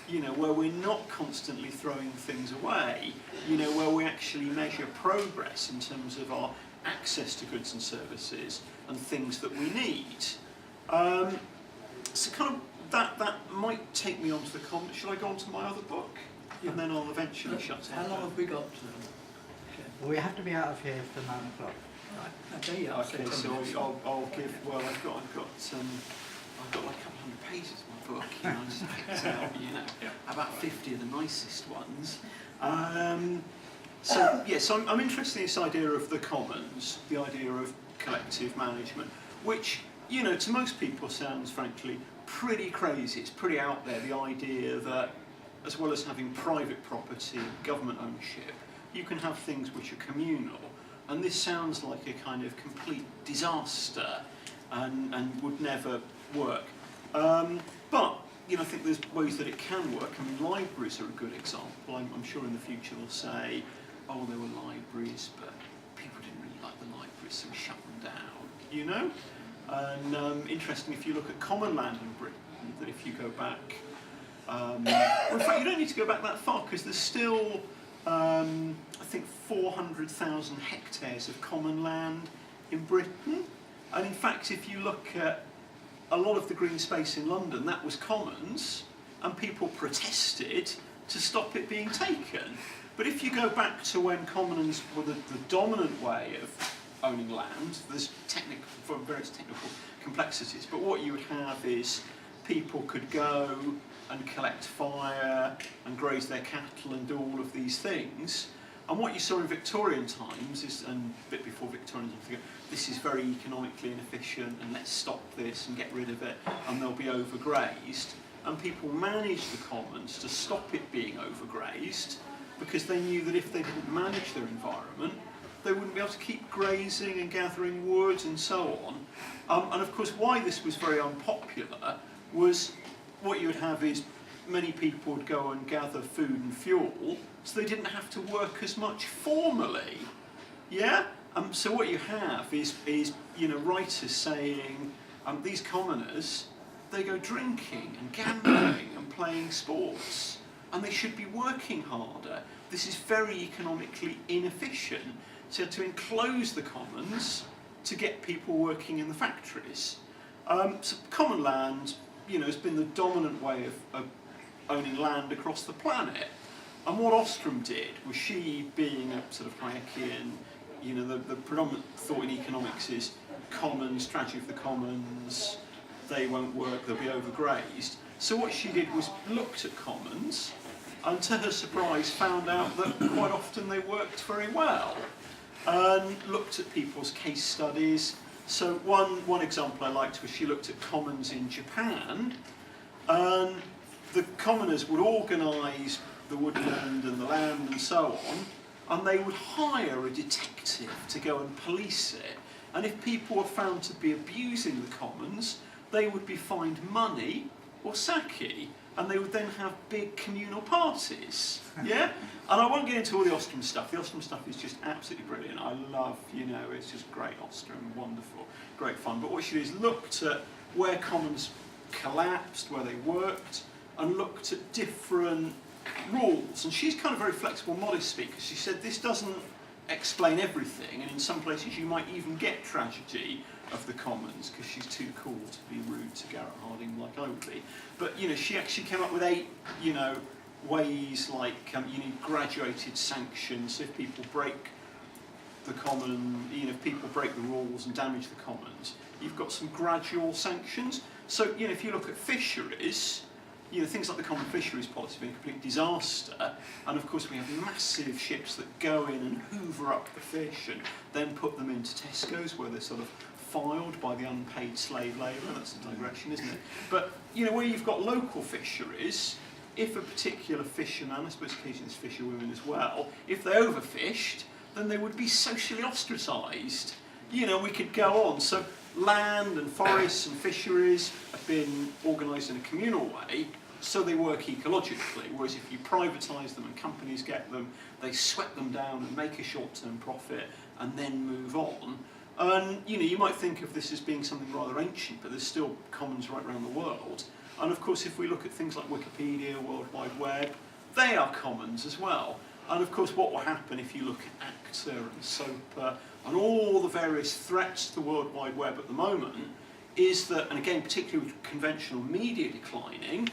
you know, where we're not constantly throwing things away, you know, where we actually measure progress in terms of our access to goods and services and things that we need. So kind of that might take me on to the comment. Shall I go on to my other book? Yeah. And then I'll eventually shut it. How long have we got? Well, we have to be out of here for 9 o'clock. Right. Okay, yeah. Okay, so I'll give. Well, I've got like a couple hundred pages of my book. You know, I just picked out, you know, about 50 of the nicest ones. So yes, I'm interested in this idea of the commons, the idea of collective management, which, you know, to most people sounds frankly pretty crazy. It's pretty out there, the idea that as well as having private property, government ownership, you can have things which are communal. And this sounds like a kind of complete disaster and would never work. But, you know, I think there's ways that it can work. I mean, libraries are a good example. I'm sure in the future they'll say, oh, there were libraries, but people didn't really like the libraries, so we shut them down, you know? And interesting, if you look at common land in Britain, that if you go back, well, in fact, you don't need to go back that far, because there's still, I think, 400,000 hectares of common land in Britain. And in fact, if you look at a lot of the green space in London, that was commons, and people protested to stop it being taken. But if you go back to when commons were the dominant way of owning land, there's various technical complexities, but what you would have is people could go and collect fire and graze their cattle and do all of these things. And what you saw in Victorian times is, and a bit before Victorian times, this is very economically inefficient and let's stop this and get rid of it and they'll be overgrazed. And people managed the commons to stop it being overgrazed because they knew that if they didn't manage their environment, they wouldn't be able to keep grazing and gathering wood and so on. And of course, why this was very unpopular was what you would have is many people would go and gather food and fuel, so they didn't have to work as much formally. Yeah? So what you have is you know, writers saying these commoners, they go drinking and gambling and playing sports, and they should be working harder. This is very economically inefficient. So to enclose the commons to get people working in the factories. So common land, you know, has been the dominant way of owning land across the planet. And what Ostrom did was, she being a sort of Hayekian, you know, the predominant thought in economics is commons, tragedy of the commons, they won't work, they'll be overgrazed. So what she did was looked at commons, and to her surprise found out that quite often they worked very well. And looked at people's case studies. So one example I liked was she looked at commons in Japan, and the commoners would organise the woodland and the land and so on, and they would hire a detective to go and police it. And if people were found to be abusing the commons, they would be fined money or sake, and they would then have big communal parties. Yeah? And I won't get into all the Ostrom stuff. The Ostrom stuff is just absolutely brilliant. I love, you know, it's just great Ostrom, wonderful, great fun. But what she did is looked at where commons collapsed, where they worked, and looked at different rules. And she's kind of very flexible, modest speaker. She said this doesn't explain everything, and in some places you might even get tragedy of the commons because she's too cool to be rude to Garrett Harding like I would be. But you know, she actually came up with 8, you know, ways, like you need graduated sanctions. So if people break the common, you know, if people break the rules and damage the commons, you've got some gradual sanctions. So you know, if you look at fisheries, you know, things like the common fisheries policy have been a complete disaster, and of course we have massive ships that go in and hoover up the fish and then put them into Tesco's where they're sort of filed by the unpaid slave labour. That's a digression, isn't it? But you know, where you've got local fisheries, if a particular fisherman, I suppose occasionally there's fisherwomen as well, if they overfished, then they would be socially ostracised. You know, we could go on. So land and forests and fisheries have been organised in a communal way, so they work ecologically, whereas if you privatise them and companies get them, they sweat them down and make a short-term profit and then move on. And you know, you might think of this as being something rather ancient, but there's still commons right around the world. And of course, if we look at things like Wikipedia, World Wide Web, they are commons as well. And of course, what will happen if you look at ACTA and SOPA and all the various threats to the World Wide Web at the moment is that, and again, particularly with conventional media declining,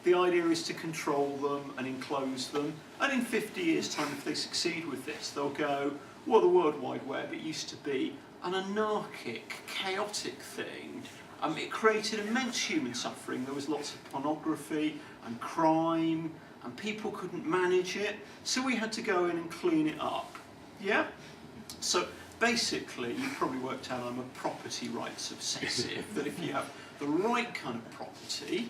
the idea is to control them and enclose them. And in 50 years' time, if they succeed with this, they'll go, well, the World Wide Web, it used to be an anarchic, chaotic thing. It created immense human suffering. There was lots of pornography and crime, and people couldn't manage it. So we had to go in and clean it up. Yeah? So basically, you probably worked out I'm a property rights obsessive, that if you have the right kind of property,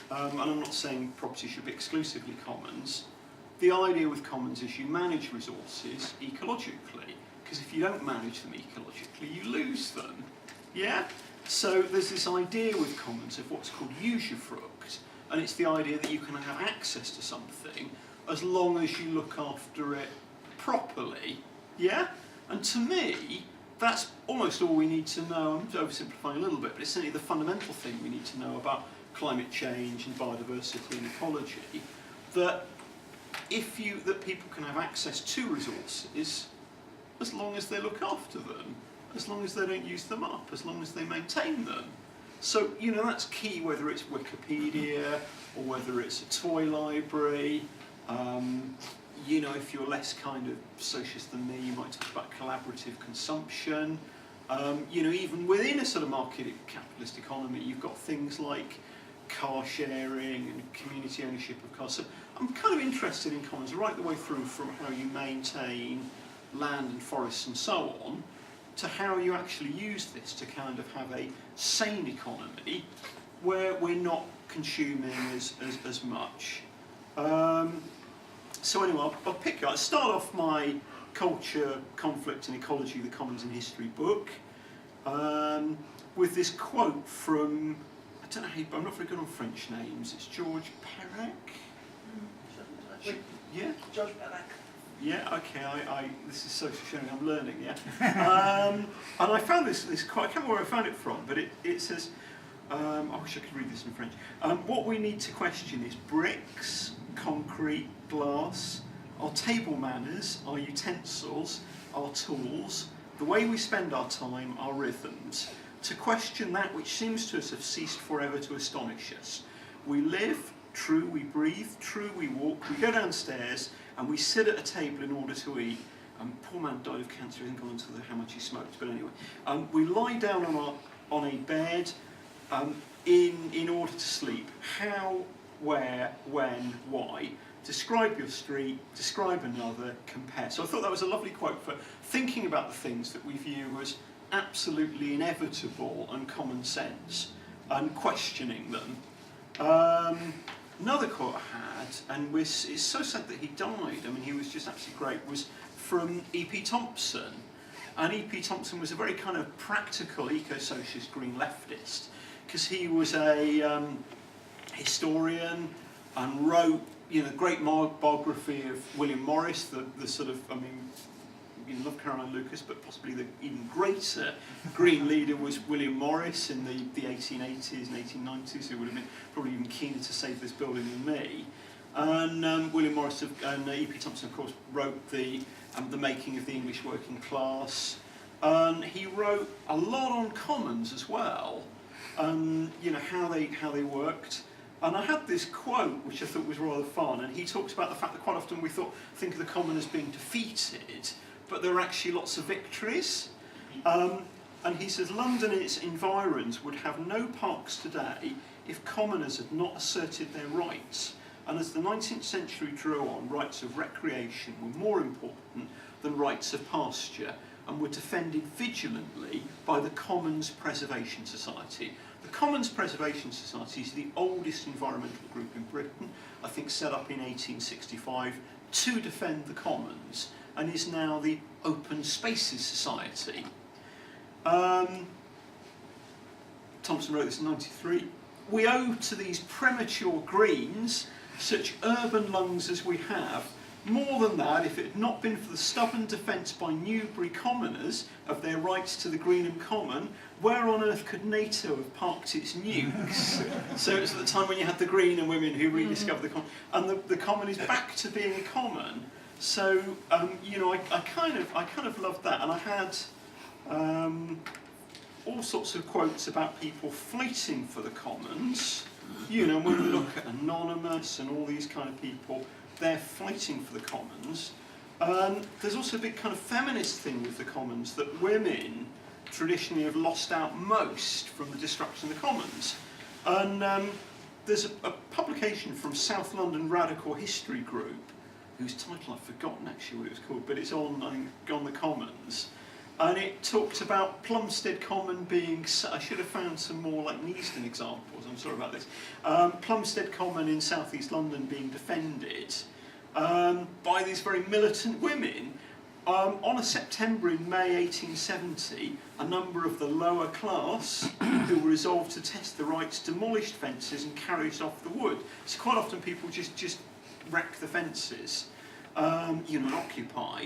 and I'm not saying property should be exclusively commons, the idea with commons is you manage resources ecologically, because if you don't manage them ecologically, you lose them. Yeah? So there's this idea with commons of what's called usufruct, and it's the idea that you can have access to something as long as you look after it properly. Yeah? And to me, that's almost all we need to know. I'm oversimplifying a little bit, but it's certainly the fundamental thing we need to know about climate change and biodiversity and ecology, that that people can have access to resources as long as they look after them, as long as they don't use them up, as long as they maintain them. So, that's key, whether it's Wikipedia or whether it's a toy library. If you're less kind of socialist than me, you might talk about collaborative consumption. Even within a sort of market capitalist economy, you've got things like car sharing and community ownership of cars. So I'm kind of interested in commons right the way through, from how you maintain land and forests and so on, to how you actually use this to kind of have a sane economy where we're not consuming as much. So anyway, I'll pick it. I'll start off my Culture, Conflict and Ecology, the Commons and History book, with this quote from, I don't know how, I'm not very good on French names, it's George Perec? Yeah? George Perec. Yeah, okay, this is social sharing, I'm learning, yeah? And I found this quote, I can't remember where I found it from, but it says, I wish I could read this in French. What we need to question is bricks, concrete, glass, our table manners, our utensils, our tools, the way we spend our time, our rhythms, to question that which seems to us have ceased forever to astonish us. We live, true, we breathe, true, we walk, we go downstairs, and we sit at a table in order to eat. Poor man died of cancer, he didn't go into how much he smoked, but anyway. We lie down on a bed in order to sleep. How, where, when, why. Describe your street, describe another, compare. So I thought that was a lovely quote for thinking about the things that we view as absolutely inevitable and common sense, and questioning them. Another quote I had, and it's so sad that he died, I mean he was just absolutely great, was from E.P. Thompson. And E.P. Thompson was a very kind of practical eco-socialist green leftist, because he was a historian and wrote great biography of William Morris, the sort of, I mean, you love Caroline Lucas, but possibly the even greater Green leader was William Morris in the 1880s and 1890s, who would have been probably even keener to save this building than me. And William Morris and E.P. Thompson, of course, wrote the Making of the English Working Class. And he wrote a lot on commons as well, how they worked. And I had this quote, which I thought was rather fun, and he talks about the fact that quite often we think of the common as being defeated, but there are actually lots of victories. And he says, London and its environs would have no parks today if commoners had not asserted their rights. And as the 19th century drew on, rights of recreation were more important than rights of pasture, and were defended vigilantly by the Commons Preservation Society. The Commons Preservation Society is the oldest environmental group in Britain, I think set up in 1865 to defend the commons, and is now the Open Spaces Society. Thompson wrote this in 93. We owe to these premature greens such urban lungs as we have. More than that, if it had not been for the stubborn defence by Newbury commoners of their rights to the green and common, where on earth could NATO have parked its nukes? So it's at the time when you had the Green and women who rediscovered the common, and the common is back to being a common. So you know, I kind of loved that, and I had all sorts of quotes about people fighting for the commons. You know, when we look at Anonymous and all these kind of people, they're fighting for the commons. There's also a big kind of feminist thing with the commons, that women traditionally have lost out most from the destruction of the commons. And there's a publication from South London Radical History Group, whose title I've forgotten actually what it was called, but it's on, I think, on the commons. And it talked about Plumstead Common being, I should have found some more like Neasden examples, I'm sorry about this. Plumstead Common in South East London being defended by these very militant women. On a September in May 1870, a number of the lower class who were resolved to test the rights demolished fences and carried off the wood. So quite often people just wreck the fences, you know, and occupy.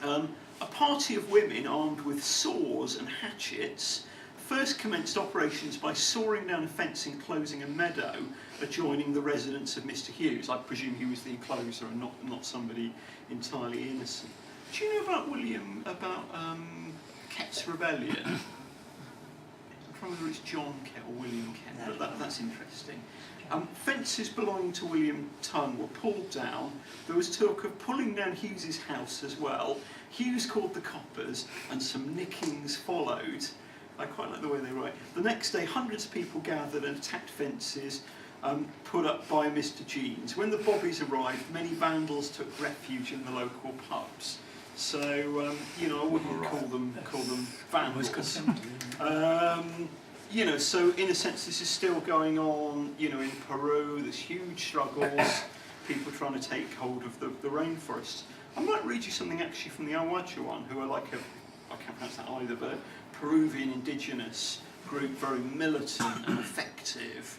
A party of women armed with saws and hatchets first commenced operations by sawing down a fence enclosing a meadow adjoining the residence of Mr. Hughes. I presume he was the encloser and not somebody entirely innocent. Do you know about Kett's Rebellion? I'm trying to remember whether it's John Kett or William Kett, but that's interesting. Fences belonging to William Tongue were pulled down. There was talk of pulling down Hughes's house as well. Hughes called the coppers, and some nickings followed. I quite like the way they write. The next day, hundreds of people gathered and attacked fences put up by Mr. Jeans. When the bobbies arrived, many vandals took refuge in the local pubs. So you know, I wouldn't call them vandals. You know, so in a sense, this is still going on. You know, in Peru, there's huge struggles. People trying to take hold of the rainforests. I might read you something actually from the Awajuan, who are like I can't pronounce that either, but a Peruvian indigenous group, very militant and effective.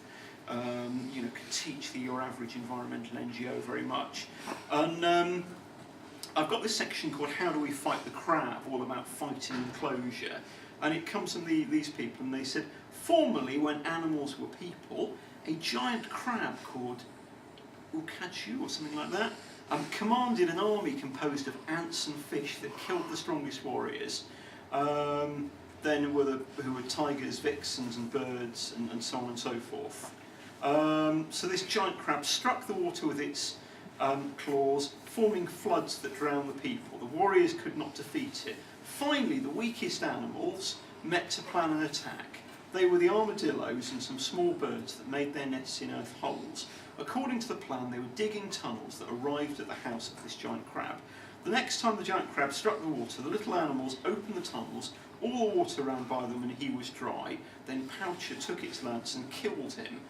You know, could teach your average environmental NGO very much. And I've got this section called "How Do We Fight the Crab?", all about fighting enclosure. And it comes from these people, and they said, formerly, when animals were people, a giant crab called Ukachu or something like that commanded an army composed of ants and fish that killed the strongest warriors. Then who were tigers, vixens, and birds, and so on and so forth. So this giant crab struck the water with its claws, forming floods that drowned the people. The warriors could not defeat it. Finally, the weakest animals met to plan an attack. They were the armadillos and some small birds that made their nests in earth holes. According to the plan, they were digging tunnels that arrived at the house of this giant crab. The next time the giant crab struck the water, the little animals opened the tunnels, all the water ran by them and he was dry. Then Poucher took its lance and killed him.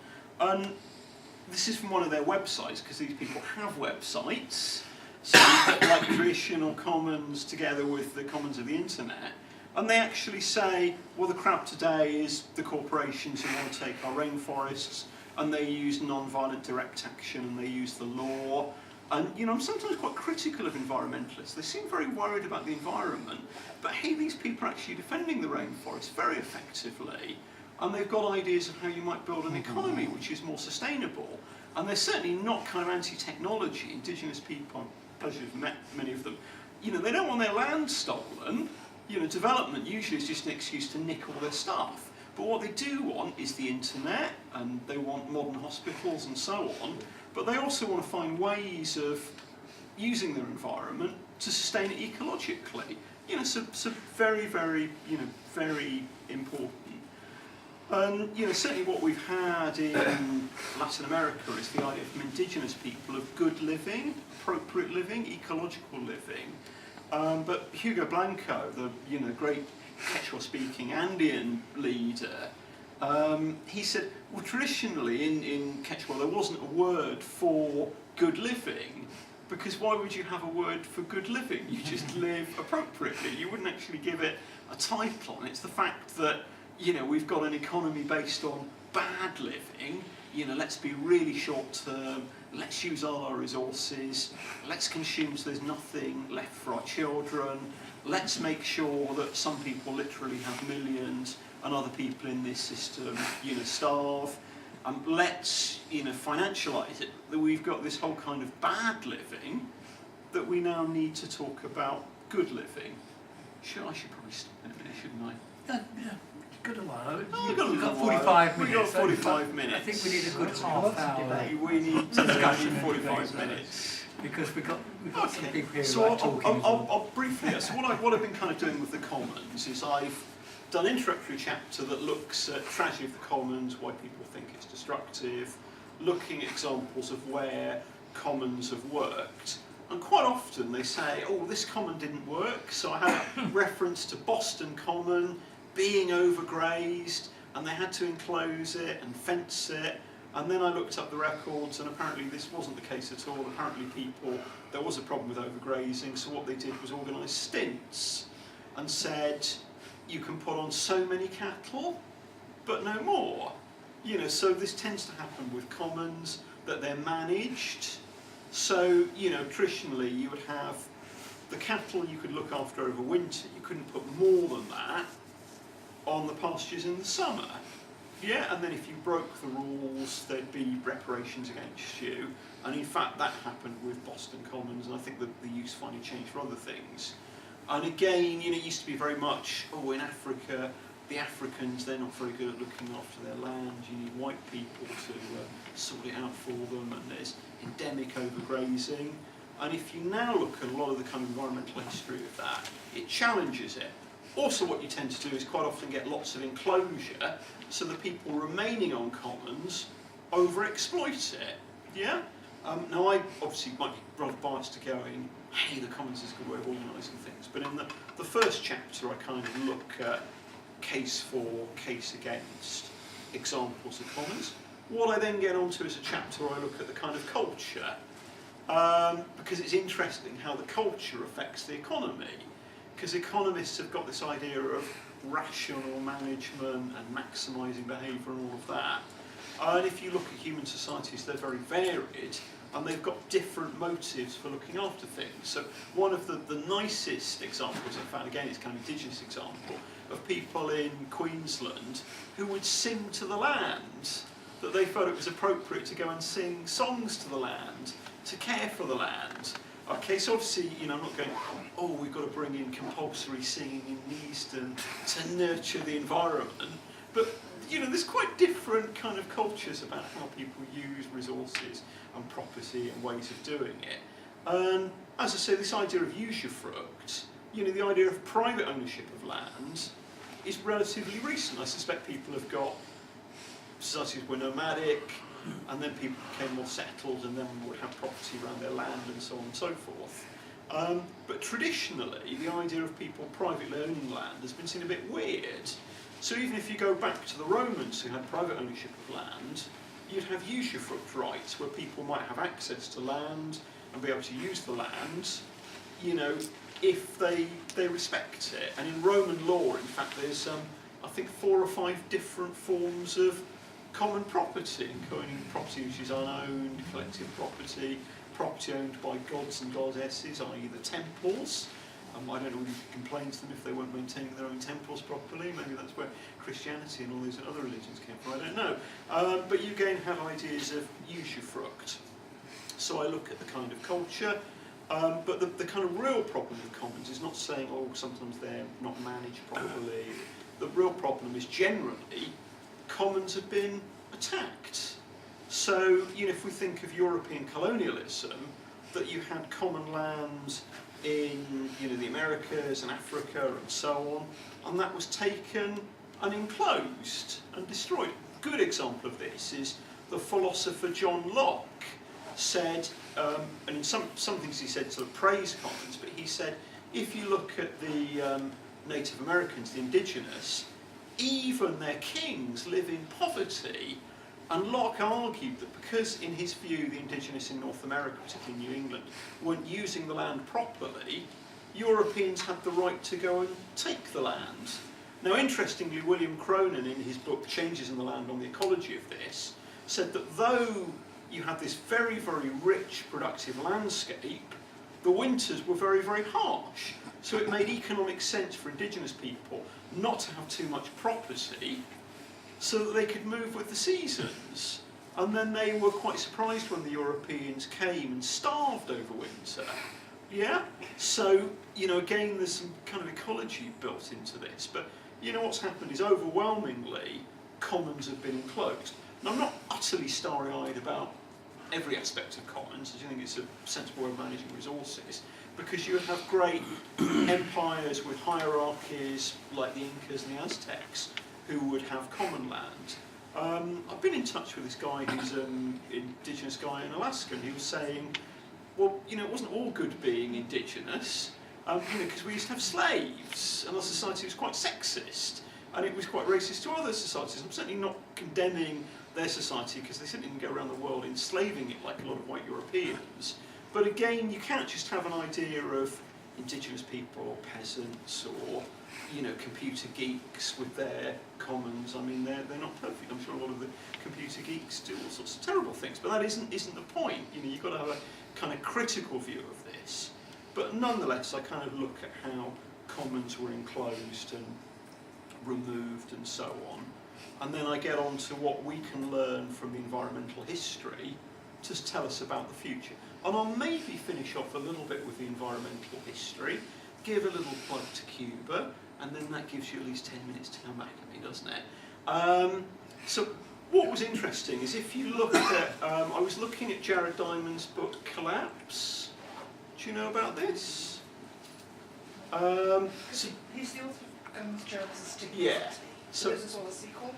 This is from one of their websites, because these people have websites. So you put like traditional commons together with the commons of the internet, and they actually say, well, the crap today is the corporations who want to take our rainforests, and they use non-violent direct action, and they use the law. And you know, I'm sometimes quite critical of environmentalists. They seem very worried about the environment, but hey, these people are actually defending the rainforest very effectively, and they've got ideas of how you might build an economy which is more sustainable. And they're certainly not kind of anti-technology. Indigenous people, I've met many of them, you know, they don't want their land stolen. You know, development usually is just an excuse to nick all their stuff. But what they do want is the internet, and they want modern hospitals and so on. But they also want to find ways of using their environment to sustain it ecologically. You know, so very, very, you know, very important. And you know, certainly what we've had in Latin America is the idea from indigenous people of good living, appropriate living, ecological living. But Hugo Blanco, the great Quechua-speaking Andean leader, he said, well, traditionally in Quechua there wasn't a word for good living, because why would you have a word for good living? You just live appropriately. You wouldn't actually give it a title. And it's the fact that, you know, we've got an economy based on bad living, let's be really short term, let's use all our resources, let's consume so there's nothing left for our children, let's make sure that some people literally have millions and other people in this system, starve. Let's, financialise it, that we've got this whole kind of bad living, that we now need to talk about good living. I should probably stop in a minute, shouldn't I? Yeah. Good a while. We've got 45 minutes. We've got 45 minutes. I think we need a good Lots half of hour. debate. We need to Discussion 45 minutes. Because we've got some Okay, people here so who are talking. I'll briefly, so what I've been kind of doing with the Commons is I've done an introductory chapter that looks at tragedy of the Commons, why people think it's destructive, looking at examples of where Commons have worked. And quite often they say, oh, this common didn't work, so I had a reference to Boston Common being overgrazed, and they had to enclose it and fence it. And then I looked up the records, and apparently this wasn't the case at all. Apparently there was a problem with overgrazing, so what they did was organise stints and said, you can put on so many cattle, but no more. So this tends to happen with commons, that they're managed. So, traditionally you would have the cattle you could look after over winter. You couldn't put more than that on the pastures in the summer. Yeah, and then if you broke the rules, there'd be reparations against you. And in fact, that happened with Boston Commons, and I think that the use finally changed for other things. And again, it used to be very much, in Africa, the Africans, they're not very good at looking after their land. You need white people to sort it out for them, and there's endemic overgrazing. And if you now look at a lot of the kind of environmental history of that, it challenges it. Also, what you tend to do is quite often get lots of enclosure, so the people remaining on commons overexploit it. Yeah. Now, I obviously might be rather biased to going, hey, the commons is a good way of organising things. But in the first chapter, I kind of look at case for, case against examples of commons. What I then get onto is a chapter where I look at the kind of culture, because it's interesting how the culture affects the economy. Because economists have got this idea of rational management and maximising behaviour and all of that. And if you look at human societies, they're very varied, and they've got different motives for looking after things. So one of the nicest examples I found, again, it's kind of indigenous example, of people in Queensland who would sing to the land, that they felt it was appropriate to go and sing songs to the land, to care for the land. Okay, so obviously, I'm not going, we've got to bring in compulsory singing in Neasden to nurture the environment. But, there's quite different kind of cultures about how people use resources and property and ways of doing it. And as I say, this idea of usufruct, the idea of private ownership of land is relatively recent. I suspect people have got, societies were nomadic, and then people became more settled and then would have property around their land and so on and so forth. But traditionally, the idea of people privately owning land has been seen a bit weird. So even if you go back to the Romans who had private ownership of land, you'd have usufruct rights where people might have access to land and be able to use the land, if they respect it. And in Roman law, in fact, there's, I think, 4 or 5 different forms of common property, including property which is unowned, collective property, property owned by gods and goddesses, i.e. the temples. I don't know whether you could complain to them if they weren't maintaining their own temples properly. Maybe that's where Christianity and all these other religions came from, I don't know. But you again have ideas of usufruct. So I look at the kind of culture, but the kind of real problem with commons is not saying, sometimes they're not managed properly. The real problem is generally commons have been attacked. So, if we think of European colonialism, that you had common lands in, the Americas and Africa and so on, and that was taken and enclosed and destroyed. A good example of this is the philosopher John Locke said, and in some things he said sort of praised commons, but he said, if you look at the Native Americans, the indigenous, even their kings live in poverty. And Locke argued that because, in his view, the indigenous in North America, particularly New England, weren't using the land properly, Europeans had the right to go and take the land. Now, interestingly, William Cronin, in his book Changes in the Land on the Ecology of this, said that though you had this very, very rich, productive landscape, the winters were very, very harsh. So it made economic sense for indigenous people not to have too much property so that they could move with the seasons. And then they were quite surprised when the Europeans came and starved over winter. Yeah? So, you know, again, there's some kind of ecology built into this. But, you know, what's happened is overwhelmingly, commons have been enclosed. And I'm not utterly starry-eyed about every aspect of commons. I think it's a sensible way of managing resources. Because you have great empires with hierarchies like the Incas and the Aztecs who would have common land. I've been in touch with this guy who's an indigenous guy in Alaska, and he was saying, well, you know, it wasn't all good being indigenous, you know, because we used to have slaves, and our society was quite sexist, and it was quite racist to other societies. I'm certainly not condemning their society, because they certainly didn't go around the world enslaving it like a lot of white Europeans. But again, you can't just have an idea of indigenous people or peasants or, you know, computer geeks with their commons. I mean, they're not perfect. I'm sure a lot of the computer geeks do all sorts of terrible things, but that isn't the point. You know, you've got to have a kind of critical view of this. But nonetheless, I kind of look at how commons were enclosed and removed and so on. And then I get on to what we can learn from the environmental history to tell us about the future. And I'll maybe finish off a little bit with the environmental history, give a little plug to Cuba, and then that gives you at least 10 minutes to come back at me, doesn't it? So what was interesting is if you look at, I was looking at Jared Diamond's book Collapse. Do you know about this? So, He's the author of Journalism Stick. yeah. So is this all a sequel?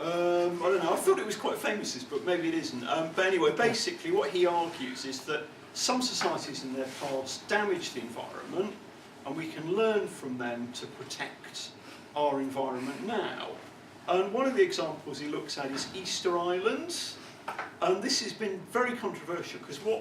I don't know, I thought it was quite famous, this book, maybe it isn't. But anyway, basically what he argues is that some societies in their past damaged the environment, and we can learn from them to protect our environment now. And one of the examples he looks at is Easter Island. And this has been very controversial, because what